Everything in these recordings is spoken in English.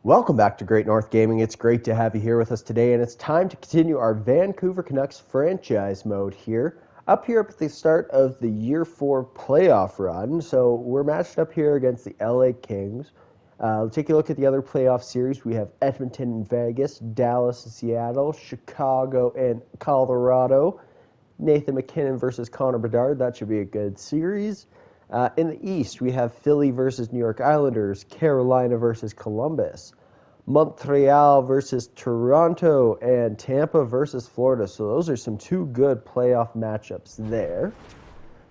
Welcome back to Great North Gaming. It's great to have you here with us today, and it's time to continue our Vancouver Canucks franchise mode here. Up here at the start of the Year 4 playoff run, so we're matched up here against the LA Kings. Take a look at the other playoff series. We have Edmonton and Vegas, Dallas and Seattle, Chicago and Colorado, Nathan McKinnon versus Connor Bedard. That should be a good series. In the East, we have Philly versus New York Islanders, Carolina versus Columbus, Montreal versus Toronto, and Tampa versus Florida. So those are some two good playoff matchups there.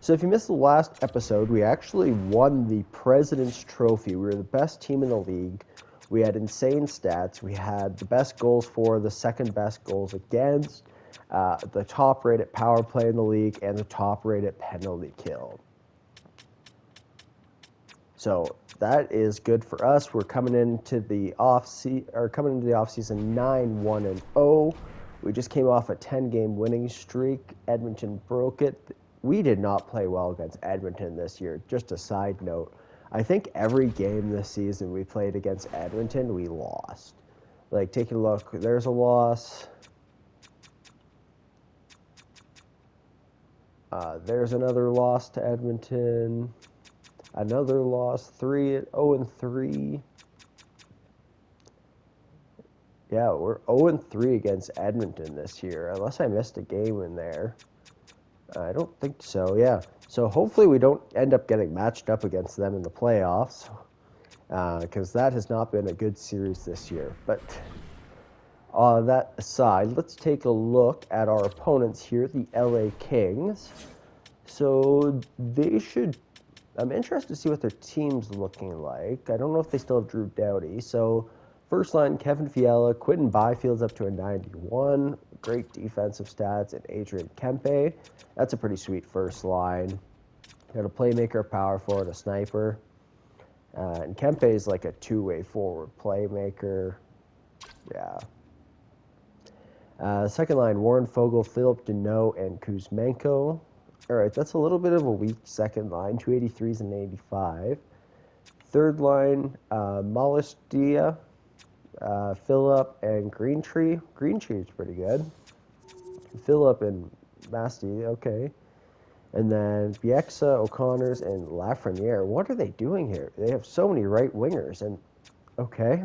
So if you missed the last episode, we actually won the President's Trophy. We were the best team in the league. We had insane stats. We had the best goals for, the second best goals against, the top-rated power play in the league, and the top-rated penalty kill. So that is good for us. We're coming into the offseason 9-1-0. We just came off a 10-game winning streak. Edmonton broke it. We did not play well against Edmonton this year. Just a side note, I think every game this season we played against Edmonton, we lost. Like, take a look. There's a loss. There's another loss to Edmonton. Another loss, 0-3. Yeah, we're 0-3 against Edmonton this year, unless I missed a game in there. I don't think so, yeah. So hopefully we don't end up getting matched up against them in the playoffs, because that has not been a good series this year. But that aside, let's take a look at our opponents here, the LA Kings. So they should... I'm interested to see what their team's looking like. I don't know if they still have Drew Doughty. So, first line, Kevin Fiala, Quinton Byfield's up to a 91. Great defensive stats, and Adrian Kempe. That's a pretty sweet first line. Got a playmaker, a power forward, a sniper. And Kempe is like a two-way forward playmaker. Yeah. Second line, Warren Fogle, Philip Deneau, and Kuzmenko. All right, that's a little bit of a weak second line, 283s and 85. Third line, Mollistia, Phillip, and Greentree. Greentree is pretty good. Phillip and Masti, okay. And then Bieksa, O'Connors, and Lafreniere. What are they doing here? They have so many right wingers, and okay.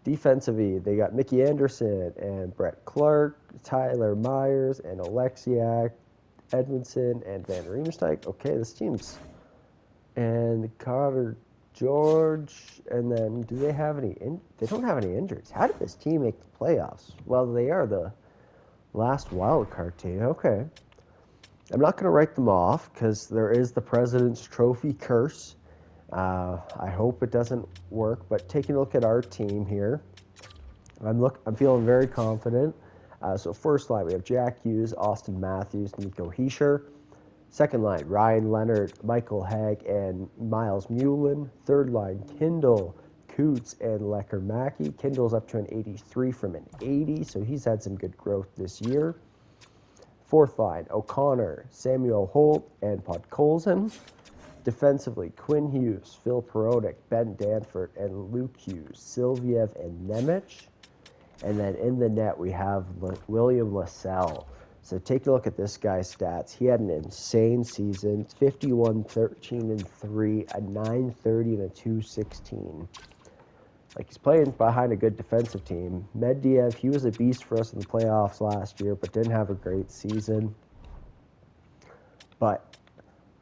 Defensively, they got Mickey Anderson and Brett Clark, Tyler Myers and Alexiak, Edmondson and Van Riemsdyk. Okay, this team's... And Carter George, and then do they have any... They don't have any injuries. How did this team make the playoffs? Well, they are the last wild card team. Okay. I'm not going to write them off because there is the President's Trophy curse. I hope it doesn't work, but taking a look at our team here, I'm feeling very confident. So first line, we have Jack Hughes, Austin Matthews, Nico Hischier. Second line, Ryan Leonard, Michael Hagg, and Miles Mullen. Third line, Kindle, Coots, and Lecker Mackey. Kindle's up to an 83 from an 80, so he's had some good growth this year. Fourth line, O'Connor, Samuel Holt, and Podkolzin. Defensively, Quinn Hughes, Phil Perotic, Ben Danford, and Luke Hughes, Silviev, and Nemec. And then in the net, we have William Lassell. So take a look at this guy's stats. He had an insane season, 51, 13, and 3, a 930, and a 216. Like, he's playing behind a good defensive team. Medvedev, he was a beast for us in the playoffs last year, but didn't have a great season. But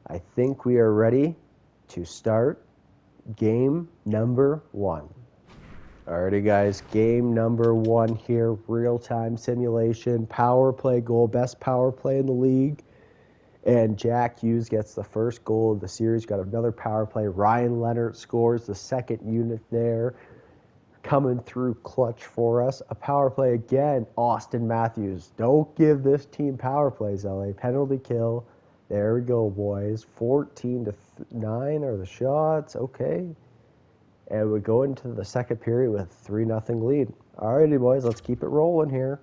I think we are ready to start game number 1. Alrighty, guys, game number 1 here, real-time simulation, power play goal, best power play in the league. And Jack Hughes gets the first goal of the series, got another power play. Ryan Leonard scores the second unit there, coming through clutch for us. A power play again, Austin Matthews. Don't give this team power plays, LA. Penalty kill. There we go, boys. 14-9 are the shots. Okay. And we go into the second period with a 3-0 lead. Alrighty, boys, let's keep it rolling here.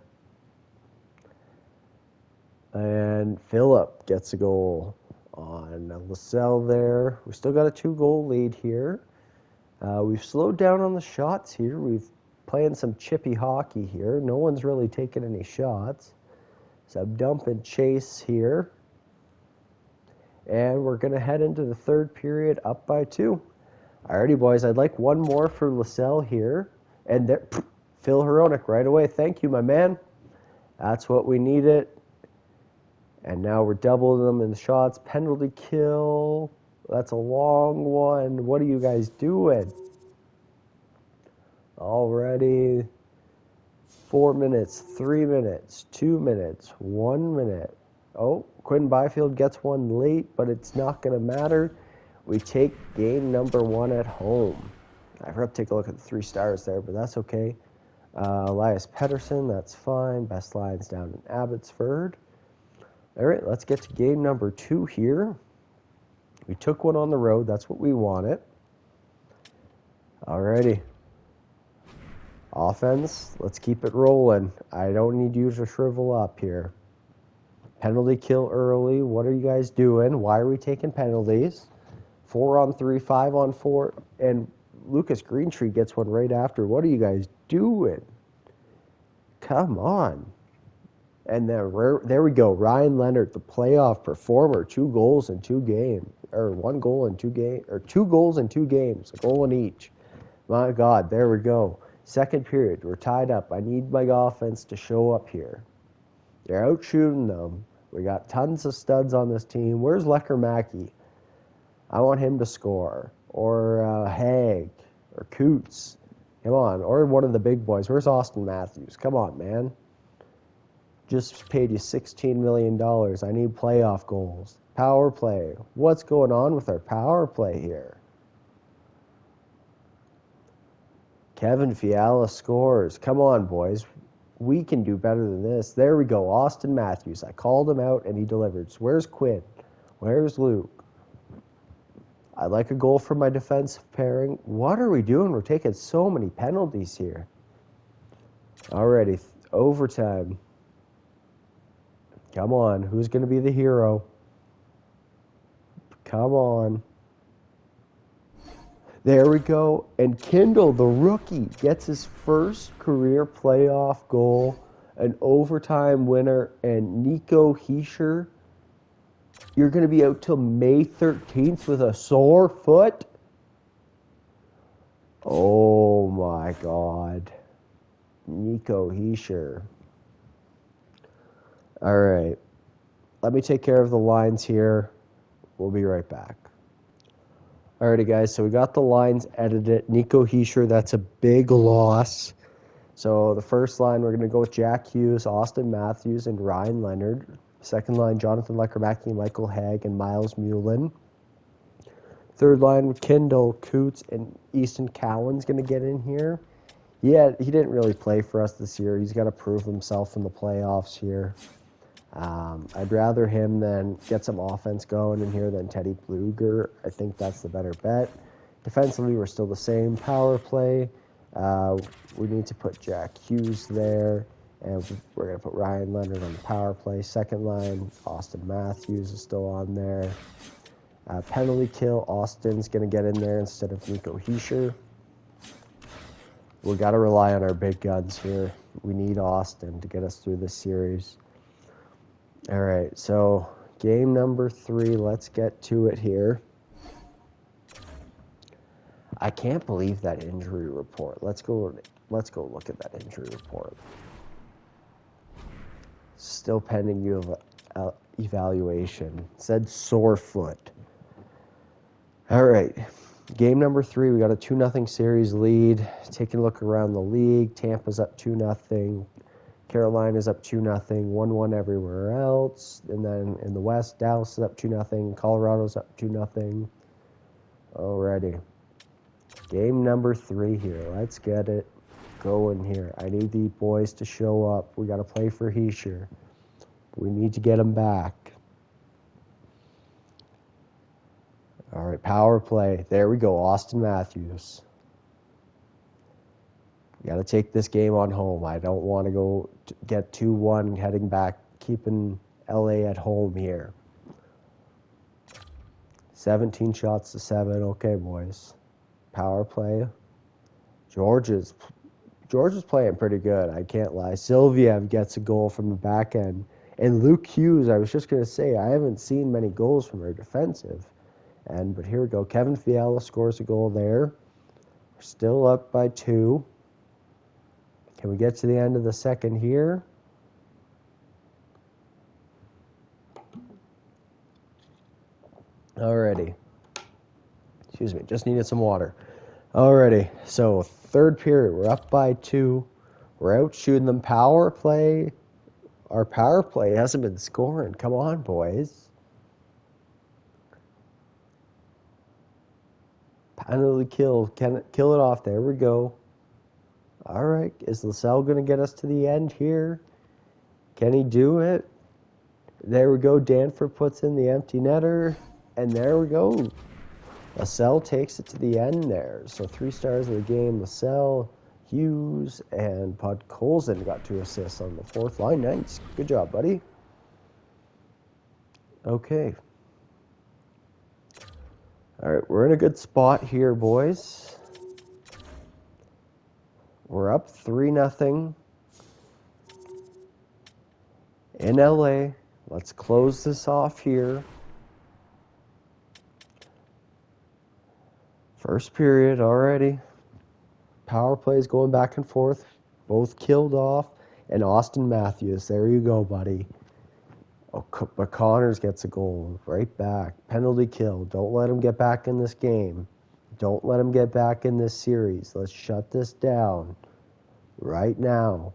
And Phillip gets a goal on Lassell there. We still got a 2-goal lead here. We've slowed down on the shots here. We've playing some chippy hockey here. No one's really taking any shots. So dump and chase here. And we're going to head into the third period up by 2. Alrighty, boys. I'd like one more for LaSalle here. And there, Phil Hronik right away. Thank you, my man. That's what we needed. And now we're doubling them in the shots. Penalty kill. That's a long one. What are you guys doing? Already 4 minutes, 3 minutes, 2 minutes, 1 minute. Oh, Quinn Byfield gets one late, but it's not going to matter. We take game number 1 at home. I forgot to take a look at the 3 stars there, but that's okay. Elias Pettersson, that's fine. Best lines down in Abbotsford. All right, let's get to game number 2 here. We took one on the road. That's what we wanted. Alrighty. Offense, let's keep it rolling. I don't need you to shrivel up here. Penalty kill early. What are you guys doing? Why are we taking penalties? 4-on-3, 5-on-4, and Lucas Greentree gets one right after. What are you guys doing? Come on. And then there we go. Ryan Leonard, the playoff performer. 2 goals in 2 games. Or 1 goal in 2 games. Or 2 goals in 2 games. A goal in each. My God, there we go. Second period. We're tied up. I need my offense to show up here. They're out shooting them. We got tons of studs on this team. Where's Lecker Mackey? I want him to score. Or Haig. Or Coots. Come on. Or one of the big boys. Where's Austin Matthews? Come on, man. Just paid you $16 million. I need playoff goals. Power play. What's going on with our power play here? Kevin Fiala scores. Come on, boys. We can do better than this. There we go. Austin Matthews. I called him out, and he delivered. So where's Quinn? Where's Luke? I'd like a goal from my defensive pairing. What are we doing? We're taking so many penalties here. Alrighty. Overtime. Come on. Who's going to be the hero? Come on. There we go. And Kindle, the rookie, gets his first career playoff goal, an overtime winner, and Nico Hischier, you're going to be out till May 13th with a sore foot? Oh, my God. Nico Hischier. All right. Let me take care of the lines here. We'll be right back. Alrighty, guys, so we got the lines edited. Nico Hischier, that's a big loss. So the first line, we're going to go with Jack Hughes, Austin Matthews, and Ryan Leonard. Second line, Jonathan Lecker-Mackey, Michael Haig, and Miles Mullen. Third line, with Kindle, Coots, and Easton Cowan's going to get in here. Yeah, he didn't really play for us this year. He's got to prove himself in the playoffs here. I'd rather him than get some offense going in here than Teddy Bluger. I think that's the better bet. Defensively, we're still the same. Power play, we need to put Jack Hughes there, and we're going to put Ryan Leonard on the power play. Second line, Austin Matthews is still on there. Penalty kill, Austin's going to get in there instead of Nico Hischier. We got to rely on our big guns here. We need Austin to get us through this series. All right, so game number 3, let's get to it here. I can't believe that injury report. Let's go look at that injury report. Still pending evaluation. It said sore foot. All right, game number 3, we got a 2-0 series lead. Taking a look around the league, Tampa's up 2-0. Carolina's up 2-0, 1-1 everywhere else. And then in the West, Dallas is up 2-0. Colorado's up 2-0. Alrighty. Game number 3 here. Let's get it going here. I need the boys to show up. We got to play for Hischier. We need to get him back. All right, power play. There we go, Austin Matthews. We got to take this game on home. I don't want to go get 2-1 heading back, keeping LA at home here. 17 shots to 7. Okay, boys. Power play. George is playing pretty good, I can't lie. Sylviev gets a goal from the back end. And Luke Hughes, I was just going to say, I haven't seen many goals from our defensive end, but here we go. Kevin Fiala scores a goal there. We're still up by 2. Can we get to the end of the second here? Alrighty. Excuse me, just needed some water. Alrighty, so third period, we're up by 2. We're out shooting them. Power play. Our power play hasn't been scoring. Come on, boys. Penalty kill. Can kill it off. There we go. All right. Is LaSalle going to get us to the end here? Can he do it? There we go. Danforth puts in the empty netter. And there we go. LaSalle takes it to the end there. So 3 stars of the game. LaSalle, Hughes, and Podkolzin got 2 assists on the 4th line. Nice. Good job, buddy. Okay. All right, we're in a good spot here, boys. We're up 3-0 in LA. Let's close this off here. First period already. Power plays going back and forth. Both killed off. And Austin Matthews, there you go, buddy. Oh, but Connors gets a goal right back. Penalty kill. Don't let him get back in this game. Don't let him get back in this series. Let's shut this down right now.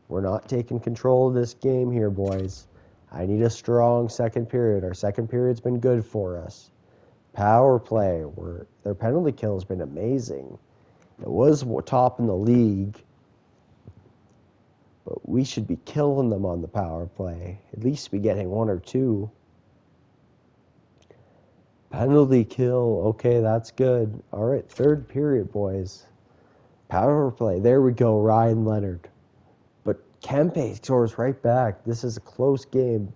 We're not taking control of this game here, boys. I need a strong second period. Our second period's been good for us. Power play. Their penalty kill has been amazing. It was top in the league. But we should be killing them on the power play. At least be getting 1 or 2. Penalty kill. Okay, that's good. All right, third period, boys. Power play. There we go, Ryan Leonard. But Kempe scores right back. This is a close game.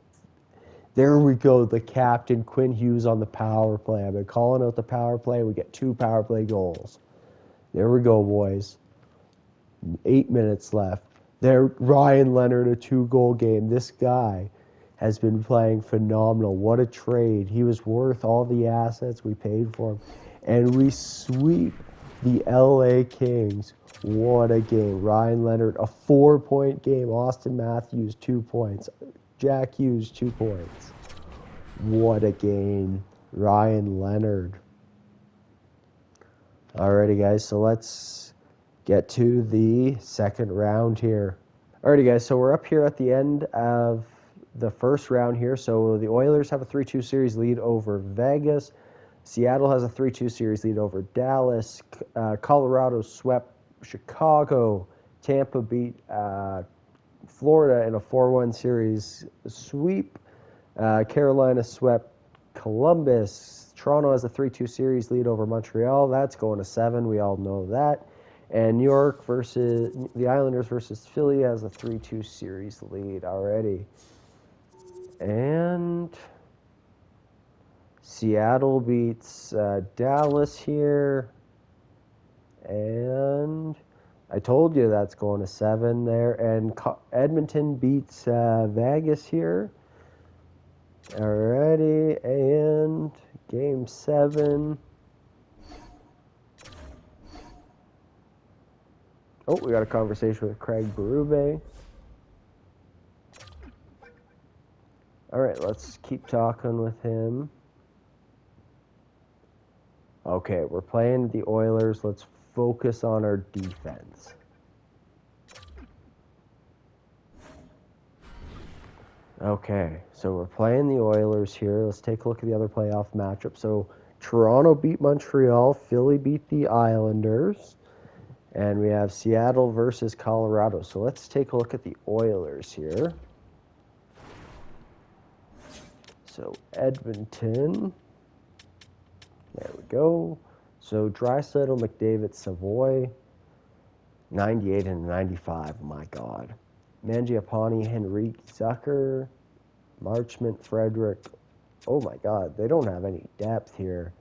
There we go, the captain, Quinn Hughes on the power play. I've been calling out the power play. We get 2 power play goals. There we go, boys. 8 minutes left. There, Ryan Leonard, a 2-goal game. This guy has been playing phenomenal. What a trade. He was worth all the assets we paid for him. And we sweep the LA Kings. What a game. Ryan Leonard, a 4-point game. Austin Matthews, 2 points. Jack Hughes, 2 points. What a game. Ryan Leonard. Alrighty, guys, so let's get to the second round here. Alrighty, guys, so we're up here at the end of the first round here. So the Oilers have a 3-2 series lead over Vegas. Seattle has a 3-2 series lead over Dallas. Colorado swept Chicago. Tampa beat Florida in a 4-1 series sweep. Carolina swept Columbus. Toronto has a 3-2 series lead over Montreal. That's going to 7. We all know that. And New York versus the Islanders versus Philly has a 3-2 series lead already. And Seattle beats Dallas here. And I told you that's going to 7 there. And Edmonton beats Vegas here. Alrighty. And game 7. Oh, we got a conversation with Craig Berube. All right, let's keep talking with him. Okay, we're playing the Oilers. Let's focus on our defense. Okay, so we're playing the Oilers here. Let's take a look at the other playoff matchup. So Toronto beat Montreal. Philly beat the Islanders. And we have Seattle versus Colorado. So let's take a look at the Oilers here. So Edmonton. There we go. So Draisaitl, McDavid, Savoy. 98 and 95. Oh my God. Mangiapane, Henrique, Zucker. Marchment, Frederick. Oh my God. They don't have any depth here.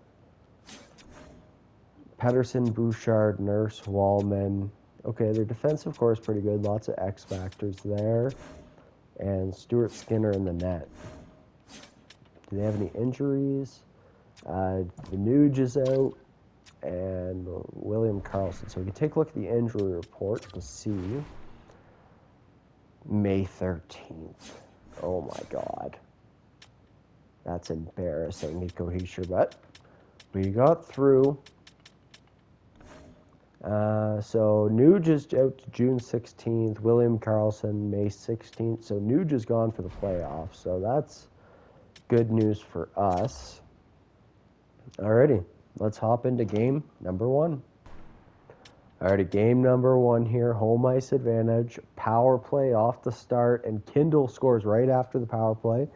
Pedersen, Bouchard, Nurse, Wallman. Okay, their defensive core is pretty good. Lots of X factors there. And Stuart Skinner in the net. Do they have any injuries? The Nuge is out. And William Karlsson. So we can take a look at the injury report to see. May 13th. Oh my God. That's embarrassing, Nico Hischier, but we got through. So Nuge is out to June 16th. William Karlsson, May 16th. So Nuge is gone for the playoffs. So that's good news for us. Alrighty, let's hop into game number 1. Alrighty, game number 1 here. Home ice advantage. Power play off the start, and Kindle scores right after the power play.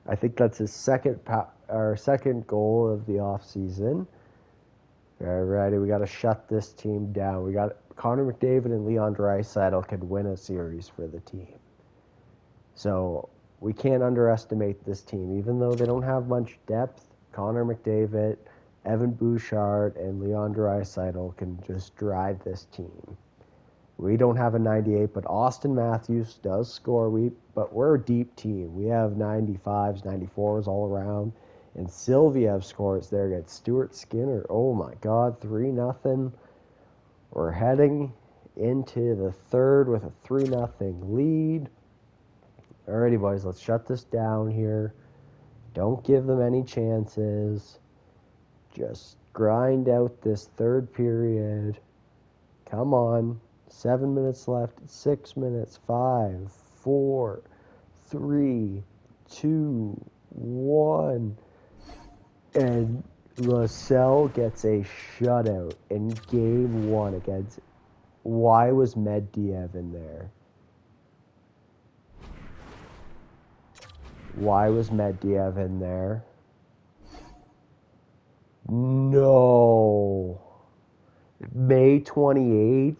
I think that's his second goal of the offseason. Alrighty, we got to shut this team down. We got Connor McDavid and Leon Draisaitl can win a series for the team. So we can't underestimate this team. Even though they don't have much depth, Connor McDavid, Evan Bouchard, and Leon Draisaitl can just drive this team. We don't have a 98, but Austin Matthews does score. But we're a deep team. We have 95s, 94s all around. And Sylviev scores there against Stuart Skinner. Oh my God, 3-0. We're heading into the third with a 3-0 lead. Alrighty, boys, let's shut this down here. Don't give them any chances. Just grind out this third period. Come on. 7 minutes left. 6 minutes. 5, 4, 3, 2, 1. And LaSalle gets a shutout in game 1 against. Why was Medvedev in there? Why was Medvedev in there? No. May 28th.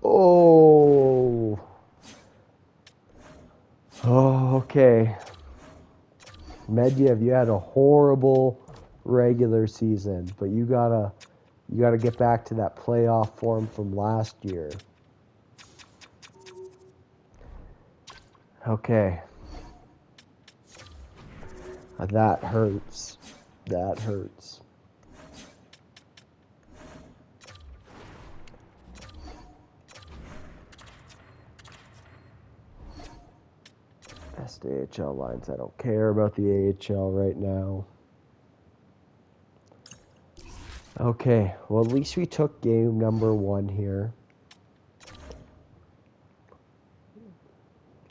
Oh. Oh, okay. Medvedev, you had a horrible regular season, but you gotta get back to that playoff form from last year. Okay. That hurts. That hurts. Best AHL lines. I don't care about the AHL right now. Okay, well, at least we took game number 1 here.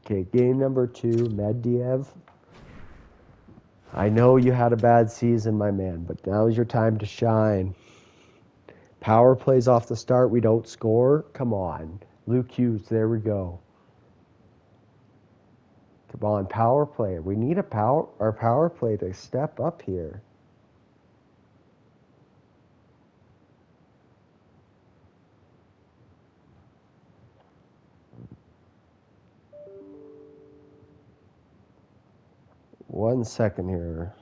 Okay, game number 2, Medvedev. I know you had a bad season, my man, but now is your time to shine. Power plays off the start, we don't score. Come on. Luke Hughes, there we go. Come on, power play. We need our power play to step up here. One second here.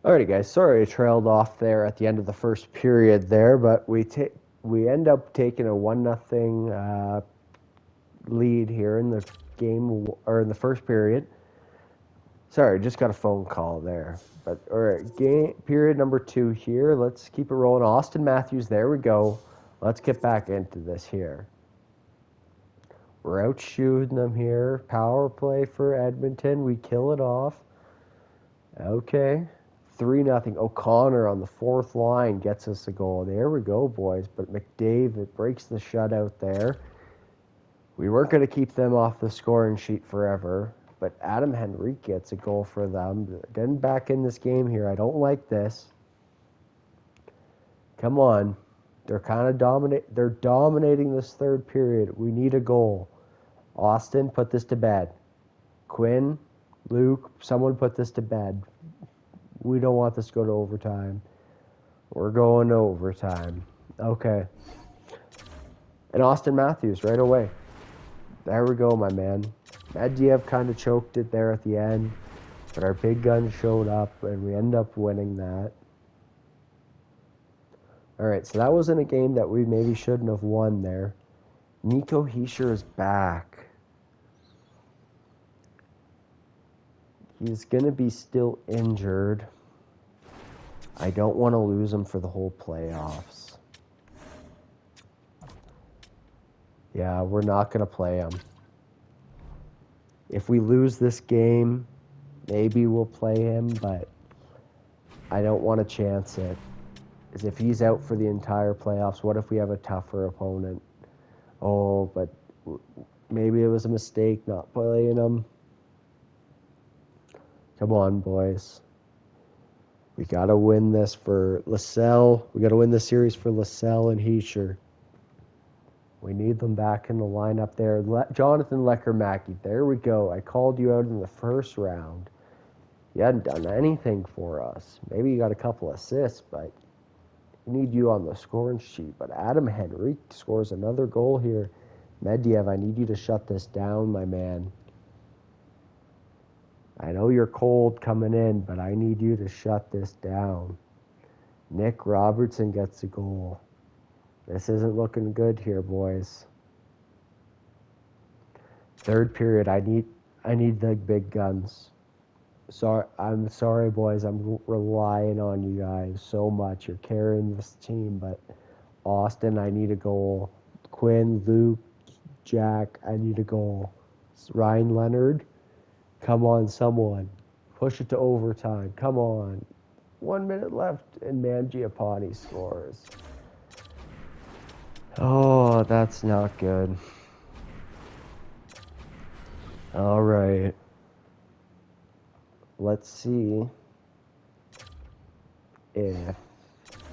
Alrighty, guys. Sorry I trailed off there at the end of the first period there, but we end up taking a 1-0 lead here in the game or in the first period. Sorry, just got a phone call there. But all right, game period number 2 here. Let's keep it rolling. Austin Matthews, there we go. Let's get back into this here. We're out shooting them here. Power play for Edmonton. We kill it off. Okay. 3-0. O'Connor on the 4th line gets us a goal. There we go, boys. But McDavid breaks the shutout there. We weren't going to keep them off the scoring sheet forever. But Adam Henrique gets a goal for them. Getting back in this game here. I don't like this. Come on. They're kind of dominating this third period. We need a goal. Austin, put this to bed. Quinn, Luke, someone put this to bed. We don't want this to go to overtime. We're going to overtime. Okay. And Austin Matthews right away. There we go, my man. Medvedev kind of choked it there at the end, but our big guns showed up, and we end up winning that. All right, so that wasn't a game that we maybe shouldn't have won there. Nico Hischier is back. He's going to be still injured. I don't want to lose him for the whole playoffs. Yeah, we're not going to play him. If we lose this game, maybe we'll play him, but I don't want to chance it. Because if he's out for the entire playoffs, what if we have a tougher opponent? Oh, but maybe it was a mistake not playing him. Come on, boys. We got to win this for LaSalle. We got to win the series for LaSalle and Hischier. We need them back in the lineup there. Jonathan Lecker-Mackey, there we go. I called you out in the first round. You hadn't done anything for us. Maybe you got a couple assists, but we need you on the scoring sheet. But Adam Henrique scores another goal here. Medvedev, I need you to shut this down, my man. I know you're cold coming in, but I need you to shut this down. Nick Robertson gets a goal. This isn't looking good here, boys. Third period, I need the big guns. I'm sorry, boys. I'm relying on you guys so much. You're carrying this team, but Austin, I need a goal. Quinn, Luke, Jack, I need a goal. Ryan Leonard, come on, someone. Push it to overtime. Come on. 1 minute left, and Mangiapane scores. Oh, that's not good. All right. Let's see if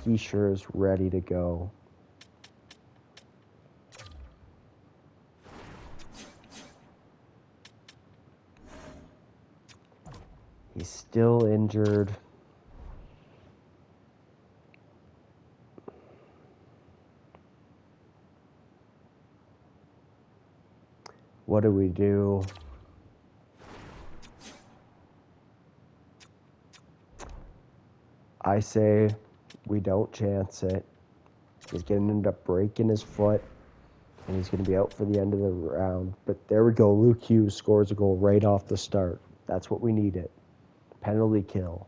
Hischier is ready to go. He's still injured. What do we do? I say we don't chance it. He's going to end up breaking his foot, and he's going to be out for the end of the round. But there we go. Luke Hughes scores a goal right off the start. That's what we needed. Penalty kill.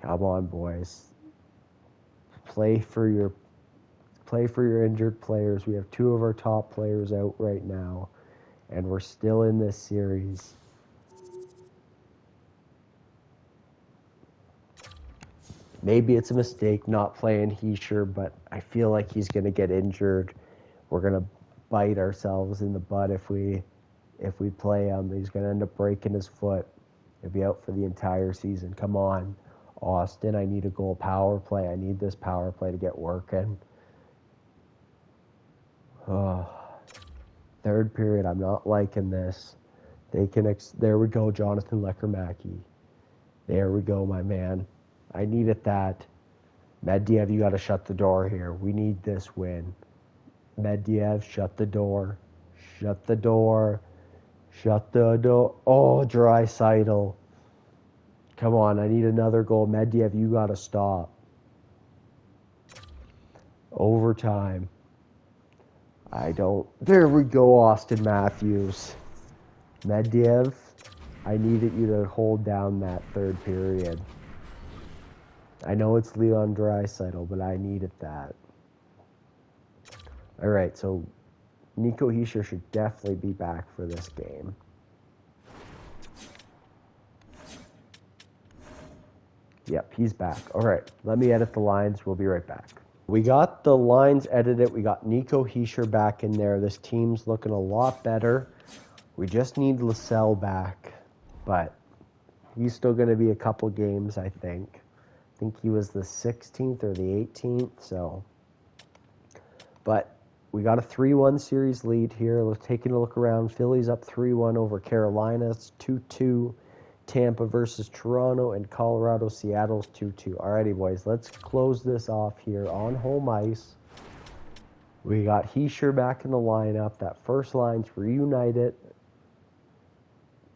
Come on, boys. Play for your injured players. We have 2 of our top players out right now, and we're still in this series. Maybe it's a mistake not playing Hischier, but I feel like he's going to get injured. We're going to bite ourselves in the butt if we play him. He's going to end up breaking his foot. He'll be out for the entire season. Come on, Austin, I need a goal. Power play. I need this power play to get working. Oh, third period, I'm not liking this. There we go, Jonathan Lecker-Mackey. There we go, my man. I needed that. Medvedev, you got to shut the door here. We need this win. Medvedev, shut the door. Shut the door. Shut the door. Oh, Draisaitl. Come on, I need another goal. Medvedev, you got to stop. Overtime. There we go, Austin Matthews. Medvedev, I needed you to hold down that third period. I know it's Leon Draisaitl, but I needed that. All right, so Nico Hischier should definitely be back for this game. Yep, he's back. All right, let me edit the lines. We'll be right back. We got the lines edited. We got Nico Hischier back in there. This team's looking a lot better. We just need Lascelles back, but he's still going to be a couple games, I think. I think he was the 16th or the 18th, so. But we got a 3-1 series lead here. Let's taking a look around. Philly's up 3-1 over Carolina. It's 2-2. Tampa versus Toronto, and Colorado, Seattle's 2-2. Alrighty, boys, let's close this off here on home ice. We got Hischier back in the lineup. That first line's reunited.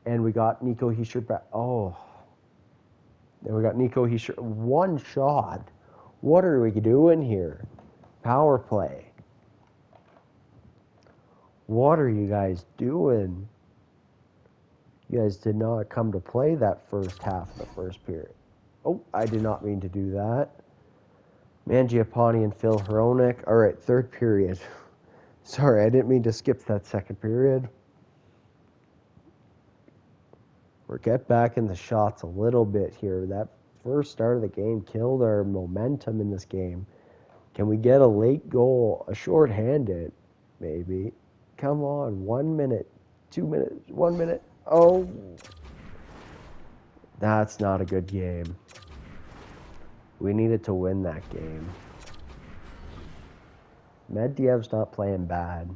And we got Nico Hischier back. Oh. Then we got Nico Hischier. One shot. What are we doing here? Power play. What are you guys doing? You guys did not come to play that first half of the first period. Oh, I did not mean to do that. Mangiapane and Phil Hronek. All right, third period. Sorry, I didn't mean to skip that second period. We'll get back in the shots a little bit here. That first start of the game killed our momentum in this game. Can we get a late goal, a shorthanded, maybe? Come on, 1 minute, 2 minutes, 1 minute. Oh, that's not a good game. We needed to win that game. Medvedev's not playing bad.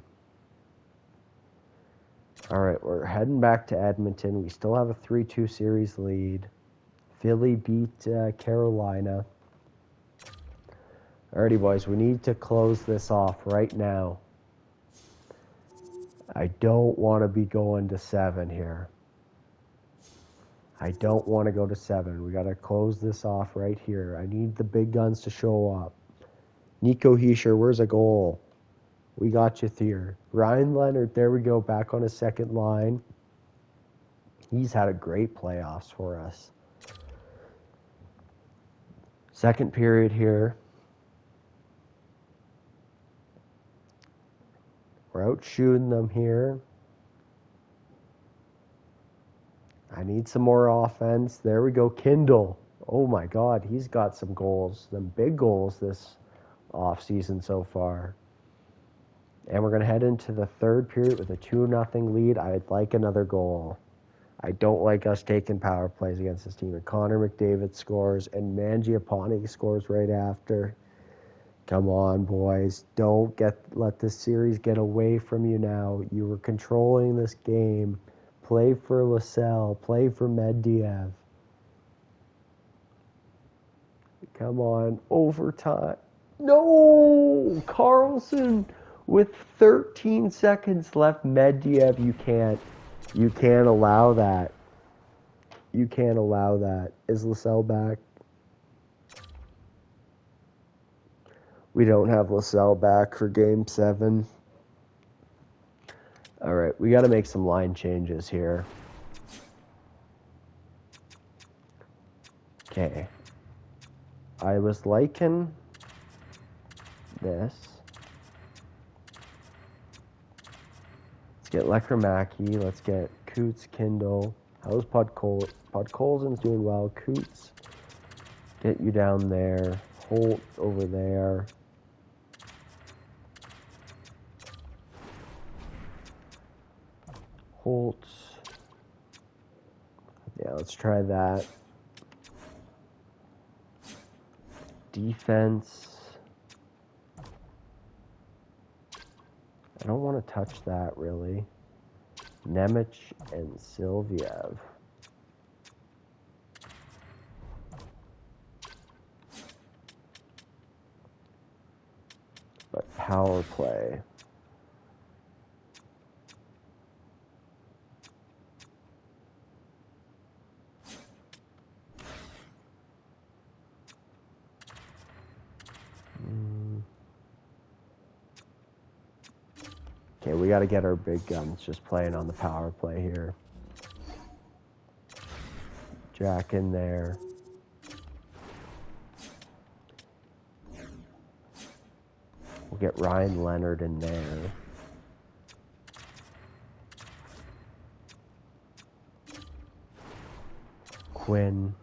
All right, we're heading back to Edmonton. We still have a 3-2 series lead. Philly beat Carolina. Alrighty, boys, we need to close this off right now. I don't want to be going to 7 here. I don't want to go to 7. We got to close this off right here. I need the big guns to show up. Nico Hischier, where's a goal? We got you here. Ryan Leonard, there we go, back on his second line. He's had a great playoffs for us. Second period here. We're out shooting them here. I need some more offense. There we go. Kindle. Oh my God, he's got some goals. Some big goals this offseason so far. And we're going to head into the third period with a 2-0 lead. I'd like another goal. I don't like us taking power plays against this team. And Connor McDavid scores, and Mangiapane scores right after. Come on, boys. Don't let this series get away from you now. You were controlling this game. Play for Lascelles. Play for Medvedev. Come on. Overtime. No! Carlson with 13 seconds left. Medvedev, you can't allow that. You can't allow that. Is Lascelles back? We don't have Lascelles back for Game 7. All right, we got to make some line changes here. Okay. I was liking this. Let's get Lekramaki. Let's get Coots, Kindle. How's Podkolzin? Podkolzin's doing well. Coots, get you down there. Holt over there. Holt. Yeah, let's try that. Defense. I don't want to touch that, really. Nemec and Sylviev. But power play. Okay, we got to get our big guns just playing on the power play here. Jack in there. We'll get Ryan Leonard in there. Quinn.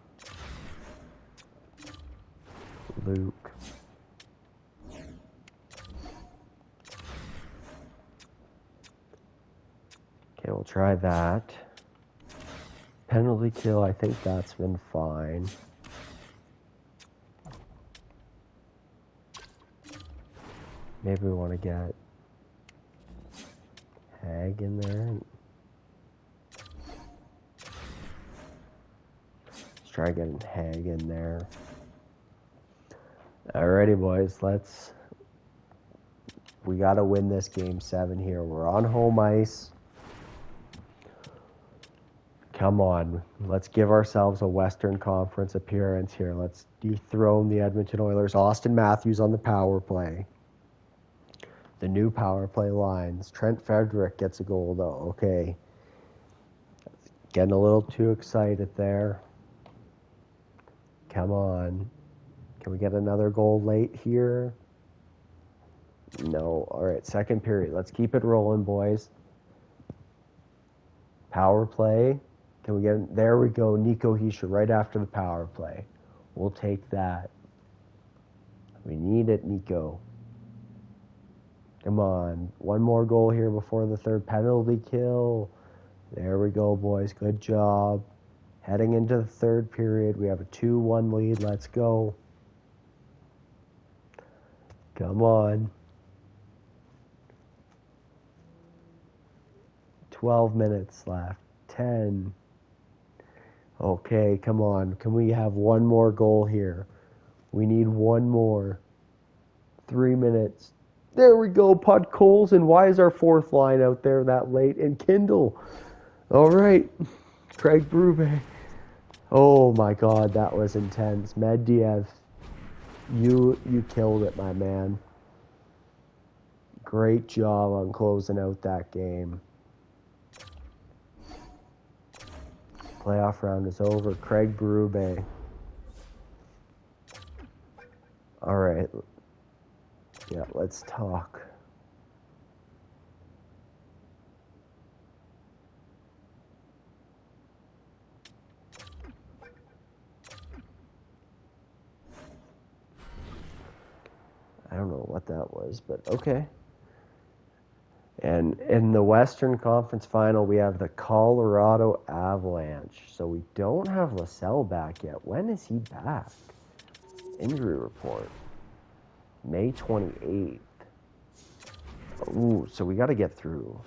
Luke. Okay, we'll try that. Penalty kill, I think that's been fine. Maybe we want to get Hag in there. Let's try getting Hag in there. Alrighty, boys, we got to win this game 7 here. We're on home ice. Come on, let's give ourselves a Western Conference appearance here. Let's dethrone the Edmonton Oilers. Austin Matthews on the power play. The new power play lines. Trent Frederick gets a goal, though. Okay. Getting a little too excited there. Come on. Can we get another goal late here? No. All right, second period. Let's keep it rolling, boys. Power play. Can we get... There we go. Nico Hischier right after the power play. We'll take that. We need it, Nico. Come on. One more goal here before the third penalty kill. There we go, boys. Good job. Heading into the third period, we have a 2-1 lead. Let's go. Come on. 12 minutes left. 10. Okay, come on. Can we have one more goal here? We need one more. 3 minutes. There we go, Pud Coles. And why is our fourth line out there that late? And Kindle. All right. Craig Berube. Oh, my God. That was intense. Medvedev, you killed it, my man. Great job on closing out that game. Playoff round is over. Craig Berube. All right. Yeah, let's talk. I don't know what that was, but okay. And in the Western Conference Final, we have the Colorado Avalanche. So we don't have LaSalle back yet. When is he back? Injury report. May 28th. Ooh, so we got to get through.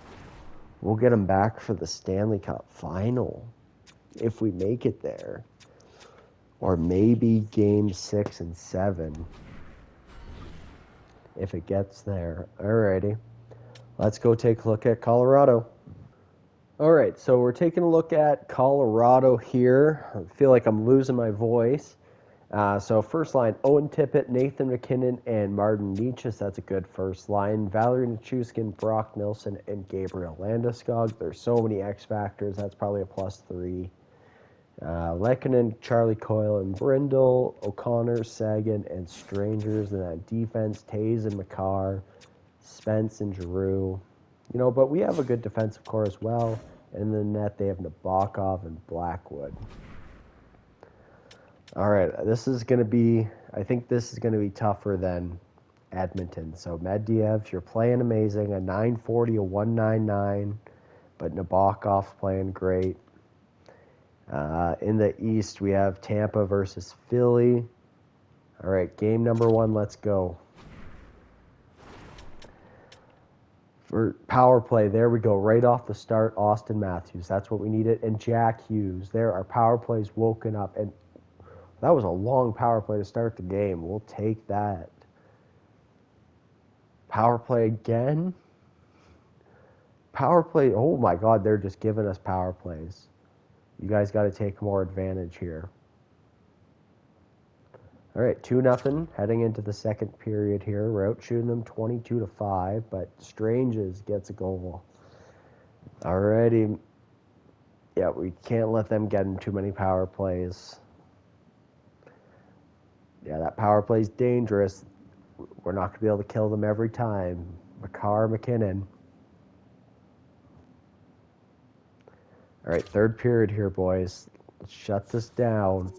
We'll get him back for the Stanley Cup Final. If we make it there. Or maybe Game 6 and 7. If it gets there. Alrighty. Let's go take a look at Colorado. All right, so we're taking a look at Colorado here. I feel like I'm losing my voice. So first line, Owen Tippett, Nathan McKinnon, and Martin Necas. That's a good first line. Valerie Nichushkin, Brock Nilsson, and Gabriel Landeskog. There's so many X factors. That's probably a +3. Lehkonen, Charlie Coyle, and Brindle, O'Connor, Sagan, and Strangers. And that defense, Taze and Makar, Spence and Giroux. You know, but we have a good defensive core as well. And in the net, they have Nabokov and Blackwood. All right, this is going to be, I think this is going to be tougher than Edmonton. So Medvedev, you're playing amazing, a 940, a 199, but Nabokov's playing great. In the East, we have Tampa versus Philly. All right, game number 1, let's go. For power play, there we go. Right off the start, Austin Matthews. That's what we needed. And Jack Hughes. There, our power play's woken up. And that was a long power play to start the game. We'll take that. Power play again. Power play. Oh, my God. They're just giving us power plays. You guys got to take more advantage here. All right, 2-0 heading into the second period here. We're out shooting them 22-5, but Stranges gets a goal. Alrighty. Yeah, we can't let them get in too many power plays. Yeah, that power play is dangerous. We're not going to be able to kill them every time. McKinnon. All right, third period here, boys. Let's shut this down.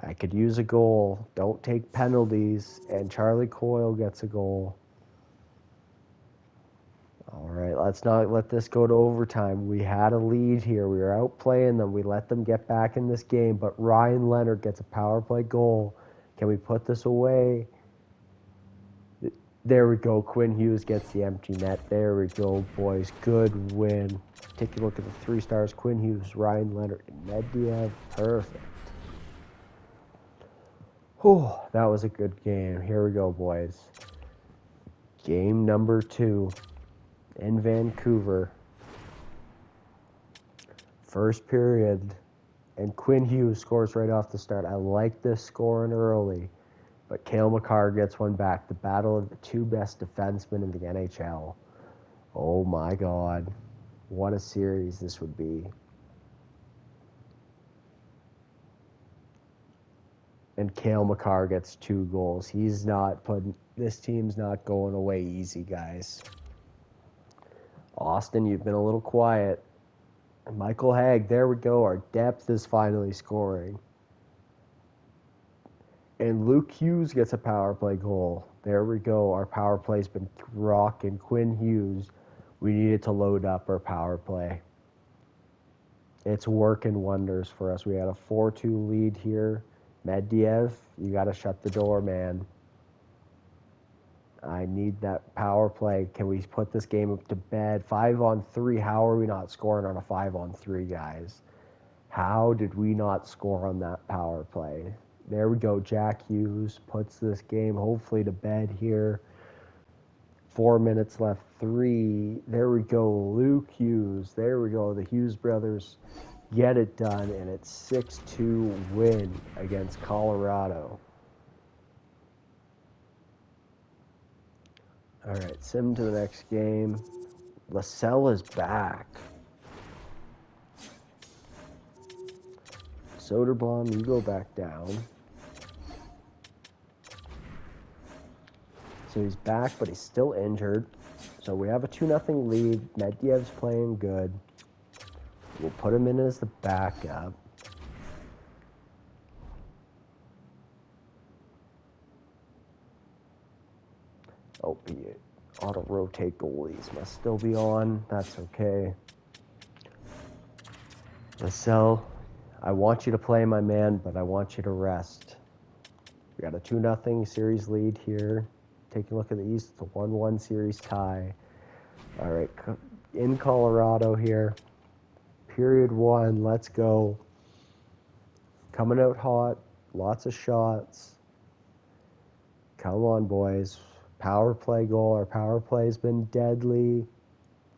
I could use a goal. Don't take penalties. And Charlie Coyle gets a goal. All right, let's not let this go to overtime. We had a lead here. We were outplaying them. We let them get back in this game, but Ryan Leonard gets a power play goal. Can we put this away? There we go. Quinn Hughes gets the empty net. There we go, boys. Good win. Take a look at the 3 stars. Quinn Hughes, Ryan Leonard, and Medvedev. Perfect. Whew, that was a good game. Here we go, boys. Game number 2 in Vancouver. First period. And Quinn Hughes scores right off the start. I like this scoring early. But Cale Makar gets one back. The battle of the 2 best defensemen in the NHL. Oh my God. What a series this would be. And Cale Makar gets 2 goals. This team's not going away easy, guys. Austin, you've been a little quiet. And Michael Haig, there we go. Our depth is finally scoring. And Luke Hughes gets a power play goal. There we go. Our power play's been rocking. Quinn Hughes, we needed to load up our power play. It's working wonders for us. We had a 4-2 lead here. Medvedev, you got to shut the door, man. I need that power play. Can we put this game up to bed? 5-on-3. How are we not scoring on a 5-on-3, guys? How did we not score on that power play? There we go. Jack Hughes puts this game hopefully to bed here. 4 minutes left. 3. There we go. Luke Hughes. There we go. The Hughes brothers get it done, and it's 6-2 win against Colorado. All right, sim to the next game. Lascelles is back. Soderblom, you go back down. So he's back, but he's still injured. So we have a 2-0 lead. Medvedev's playing good. We'll put him in as the backup. Oh, the auto-rotate goalies must still be on. That's okay. Lascelles, I want you to play, my man, but I want you to rest. We got a 2-0 series lead here. Take a look at the East. It's a 1-1 series tie. All right, in Colorado here. Period 1, let's go. Coming out hot. Lots of shots. Come on, boys. Power play goal. Our power play's been deadly.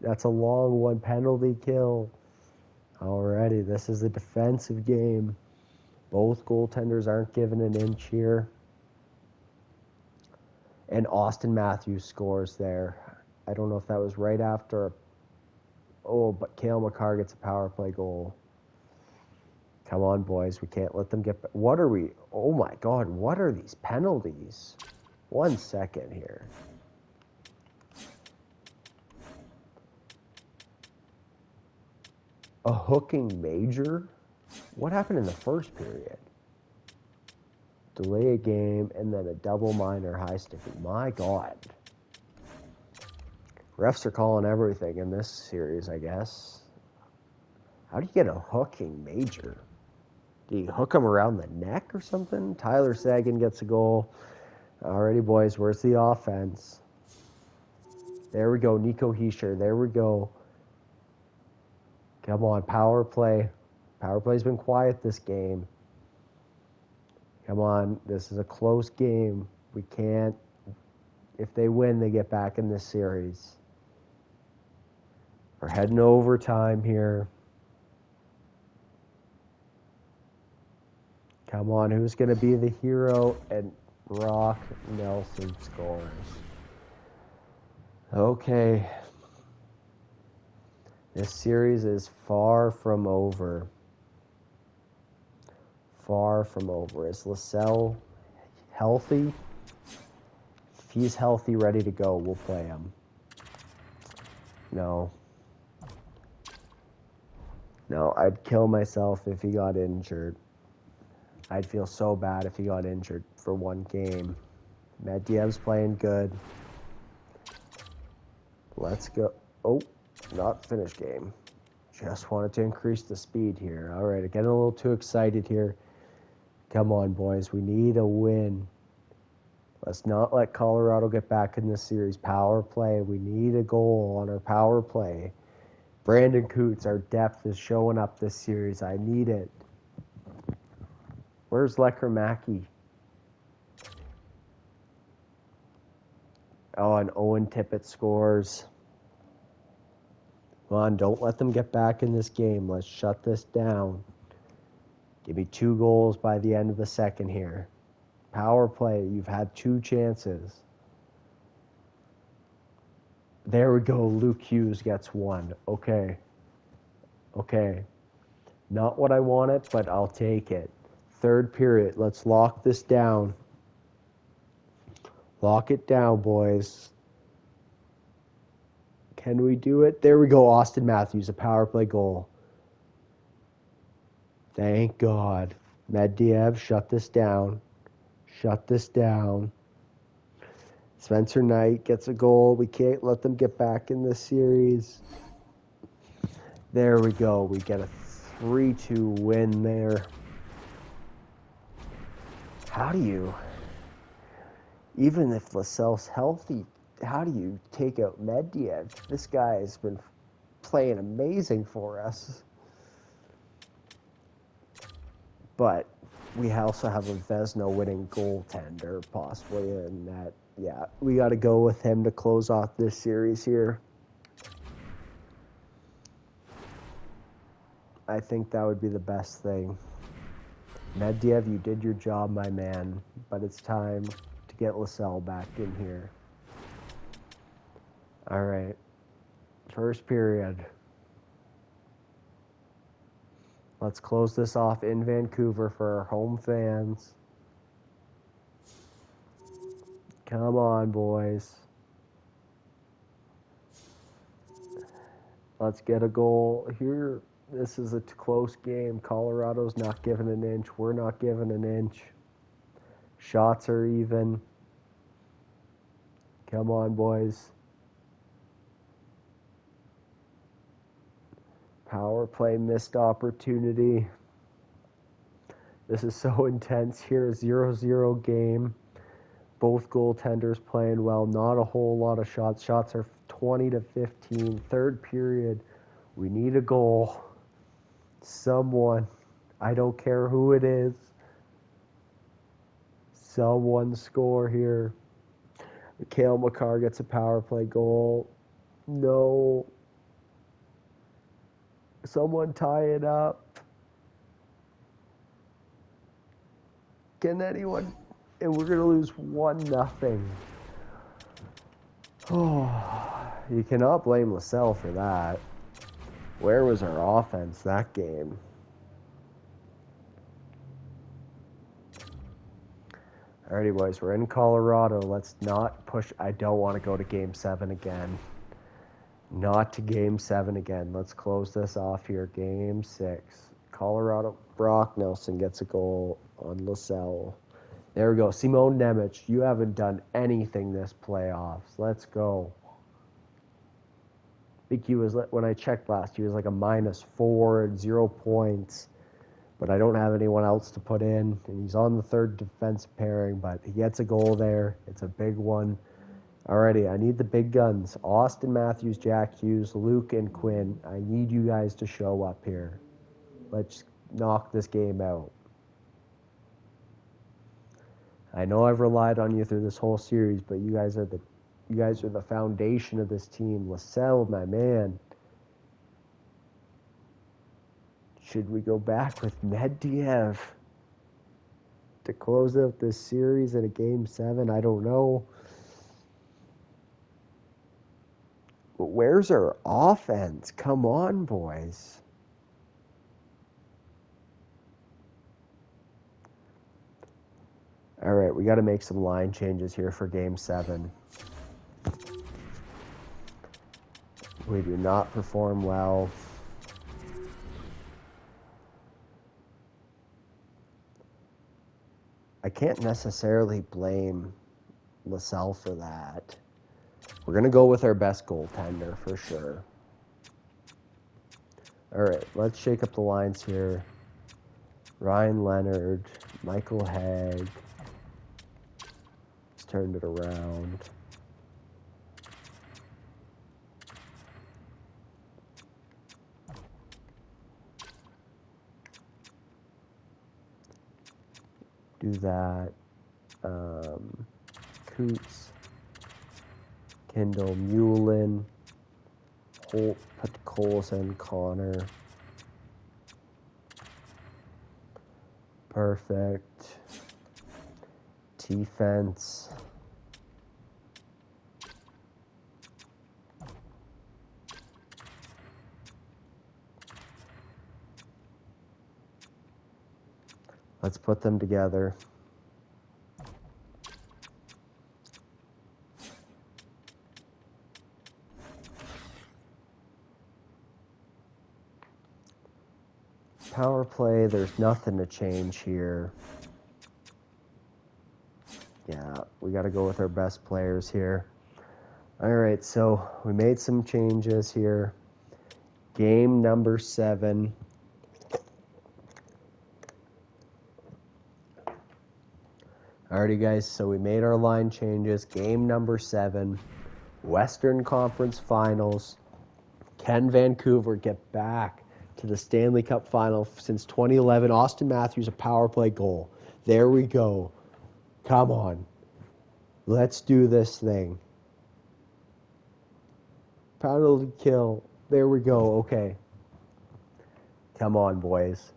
That's a long one. Penalty kill. Alrighty, this is a defensive game. Both goaltenders aren't giving an inch here. And Austin Matthews scores there. I don't know if that was right after. But Cale Makar gets a power play goal. Come on, boys. We can't let them get... What are we... Oh, my God. What are these penalties? 1 second here. A hooking major? What happened in the first period? Delay a game, and then a double minor high sticking. My God. Refs are calling everything in this series, I guess. How do you get a hooking major? Do you hook him around the neck or something? Tyler Seguin gets a goal. Alrighty, boys, where's the offense? There we go, Nico Hischier. There we go. Come on, power play. Power play's been quiet this game. Come on, this is a close game. We can't... If they win, they get back in this series. We're heading to overtime here. Come on, who's going to be the hero? And Brock Nelson scores. Okay. This series is far from over. Far from over. Is Lascelles healthy? If he's healthy, ready to go, we'll play him. No. No, I'd kill myself if he got injured. I'd feel so bad if he got injured for one game. Medvedev's playing good. Let's go. Oh, not finished game. Just wanted to increase the speed here. All right, getting a little too excited here. Come on, boys. We need a win. Let's not let Colorado get back in this series. Power play. We need a goal on our power play. Brandon Coots, our depth is showing up this series. I need it. Where's Lekramaki? Oh, and Owen Tippett scores. Come on, don't let them get back in this game. Let's shut this down. Give me 2 goals by the end of the second here. Power play, you've had 2 chances. There we go, Luke Hughes gets 1. Okay. Okay. Not what I wanted, but I'll take it. Third period, let's lock this down. Lock it down, boys. Can we do it? There we go, Austin Matthews, a power play goal. Thank God. Medvedev, shut this down. Shut this down. Spencer Knight gets a goal. We can't let them get back in this series. There we go. We get a 3-2 win there. How do you, even if Lascelles healthy, how do you take out Medvedev? This guy has been playing amazing for us. But we also have a Vezina winning goaltender, possibly, and that, yeah, we got to go with him to close off this series here. I think that would be the best thing. Medvedev, you did your job, my man, but it's time to get Lascelles back in here. All right. First period. Let's close this off in Vancouver for our home fans. Come on, boys. Let's get a goal here. This is a close game. Colorado's not giving an inch. We're not giving an inch. Shots are even. Come on, boys. Power play missed opportunity. This is so intense here. 0-0 game. Both goaltenders playing well. Not a whole lot of shots. Shots are 20-15. Third period. We need a goal. Someone. I don't care who it is. Someone score here. Cale Makar gets a power play goal. No. Someone tie it up. Can anyone? And we're going to lose 1-0. Oh, you cannot blame Lascelles for that. Where was our offense that game? Alrighty, boys, we're in Colorado. Let's not push. I don't want to go to Game 7 again. Not to Game 7 again. Let's close this off here. Game 6. Colorado. Brock Nelson gets a goal on Lascelles. There we go. Simone Nemec, you haven't done anything this playoffs. Let's go. I think he was, when I checked last, he was like a -4 and 0 points. But I don't have anyone else to put in. And he's on the third defensive pairing, but he gets a goal there. It's a big one. Alrighty, I need the big guns. Austin Matthews, Jack Hughes, Luke, and Quinn. I need you guys to show up here. Let's knock this game out. I know I've relied on you through this whole series, but you guys are the foundation of this team. Lascelles, my man. Should we go back with Medvedev? to close out this series in a Game 7. I don't know. But where's our offense? Come on, boys. All right, we got to make some line changes here for Game 7. We do not perform well. I can't necessarily blame LaSalle for that. We're going to go with our best goaltender for sure. All right, let's shake up the lines here. Ryan Leonard, Michael Haig. Let's turn it around. Do that. Coots, Kendall, Mullen, Holt, Colson, Connor. Perfect. Defense. Let's put them together. Power play, there's nothing to change here. Yeah, we got to go with our best players here. All right, so we made some changes here. Game number 7. Alrighty, guys, so we made our line changes. Game number 7, Western Conference Finals. Can Vancouver get back to the Stanley Cup Final since 2011? Austin Matthews, a power play goal. There we go. Come on. Let's do this thing. Penalty kill. There we go. Okay. Come on, boys.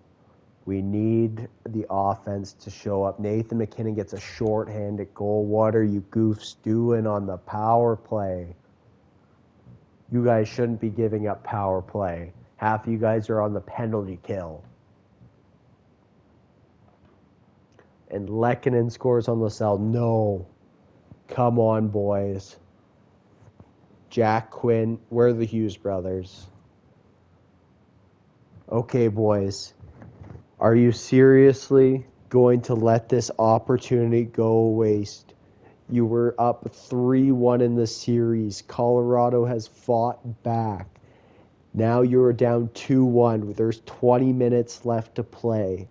We need the offense to show up. Nathan McKinnon gets a shorthanded goal. What are you goofs doing on the power play? You guys shouldn't be giving up power play. Half of you guys are on the penalty kill. And Lehkonen scores on LaSalle. No. Come on, boys. Jack Quinn. Where are the Hughes brothers? Okay, boys. Are you seriously going to let this opportunity go waste? You were up 3-1 in the series. Colorado has fought back. Now you're down 2-1. There's 20 minutes left to play.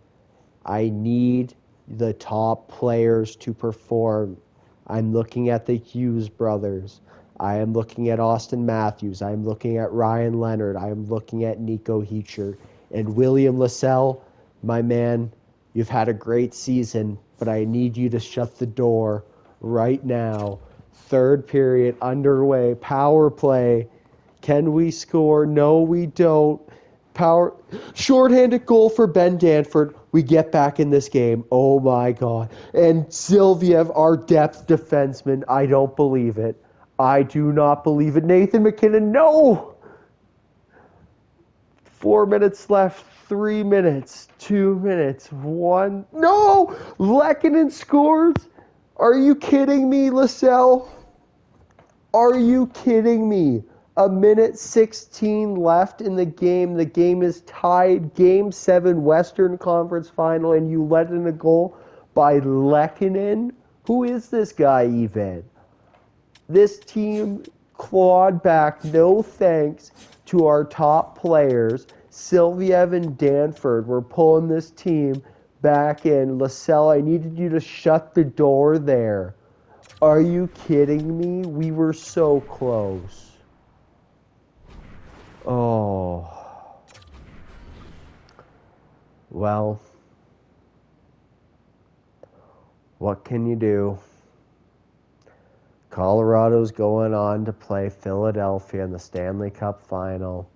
I need the top players to perform. I'm looking at the Hughes brothers. I am looking at Austin Matthews. I am looking at Ryan Leonard. I am looking at Nico Heecher. And William LaSalle, my man, you've had a great season, but I need you to shut the door right now. Third period underway. Power play. Can we score? No, we don't. Shorthanded goal for Ben Danford. We get back in this game. Oh, my God. And Sylviev, our depth defenseman. I don't believe it. I do not believe it. Nathan McKinnon, no! 4 minutes left. 3 minutes. 2 minutes. 1. No! Lehkonen scores? Are you kidding me, LaSalle? Are you kidding me? 1:16 left in the game. The game is tied. Game 7 Western Conference Final, and you let in a goal by Lehkonen? Who is this guy even? This team clawed back. No thanks to our top players. Sylviev and Danford were pulling this team back in. LaSalle, I needed you to shut the door there. Are you kidding me? We were so close. Oh. Well, what can you do? Colorado's going on to play Philadelphia in the Stanley Cup Final.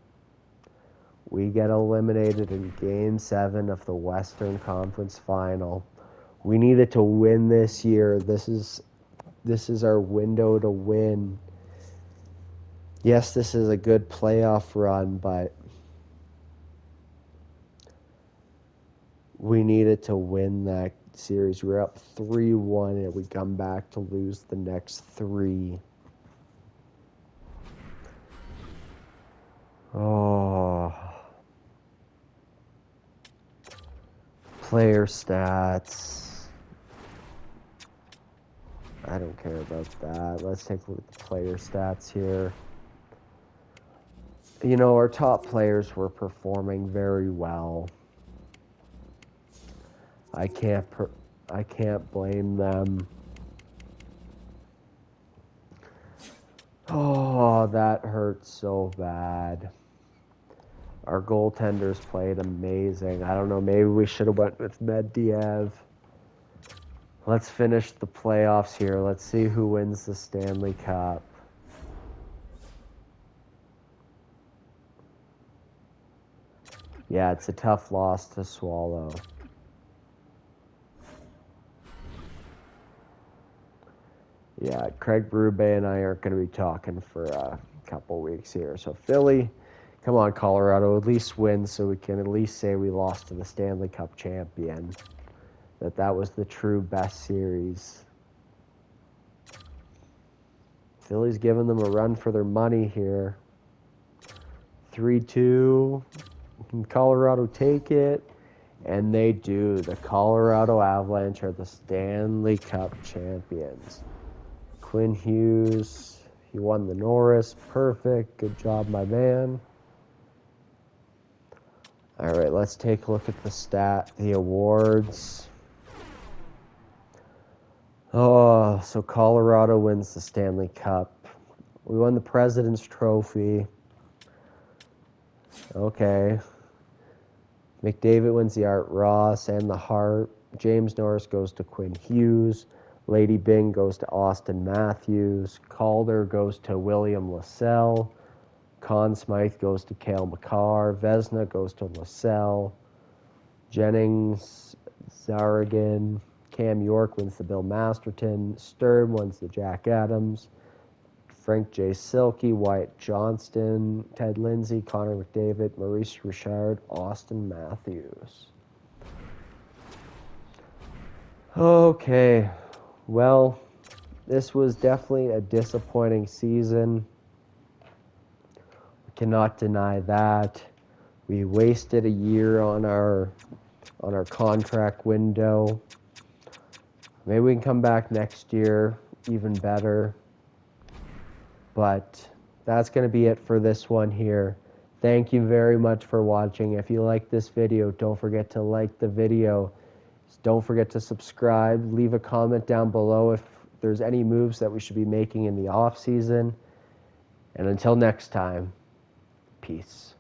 We get eliminated in Game 7 of the Western Conference Final. We needed to win this year. This is our window to win. Yes, this is a good playoff run, but we needed to win that series. We were up 3-1, and we come back to lose the next 3. Oh. Player stats. I don't care about that. Let's take a look at the player stats here. You know, our top players were performing very well. I can't blame them. Oh, that hurts so bad. Our goaltenders played amazing. I don't know, maybe we should have went with Medvedev. Let's finish the playoffs here. Let's see who wins the Stanley Cup. Yeah, it's a tough loss to swallow. Yeah, Craig Berube and I aren't going to be talking for a couple weeks here. So Philly, come on, Colorado, at least win so we can at least say we lost to the Stanley Cup champion. That was the true best series. Philly's giving them a run for their money here. 3-2. Can Colorado take it? And they do. The Colorado Avalanche are the Stanley Cup champions. Quinn Hughes, he won the Norris. Perfect. Good job, my man. All right, let's take a look at the awards. Oh, so Colorado wins the Stanley Cup. We won the President's Trophy. Okay. McDavid wins the Art Ross and the Hart. James Norris goes to Quinn Hughes. Lady Byng goes to Austin Matthews. Calder goes to William Lassell. Conn Smythe goes to Cale Makar. Vezina goes to Lassell. Jennings, Zaragan. Cam York wins the Bill Masterton. Sturm wins the Jack Adams. Frank J. Silky, Wyatt Johnston, Ted Lindsay, Connor McDavid, Maurice Richard, Austin Matthews. Okay, well, this was definitely a disappointing season. We cannot deny that. We wasted a year on our contract window. Maybe we can come back next year even better. But that's going to be it for this one here. Thank you very much for watching. If you like this video, don't forget to like the video. Don't forget to subscribe. Leave a comment down below if there's any moves that we should be making in the off season. And until next time, peace.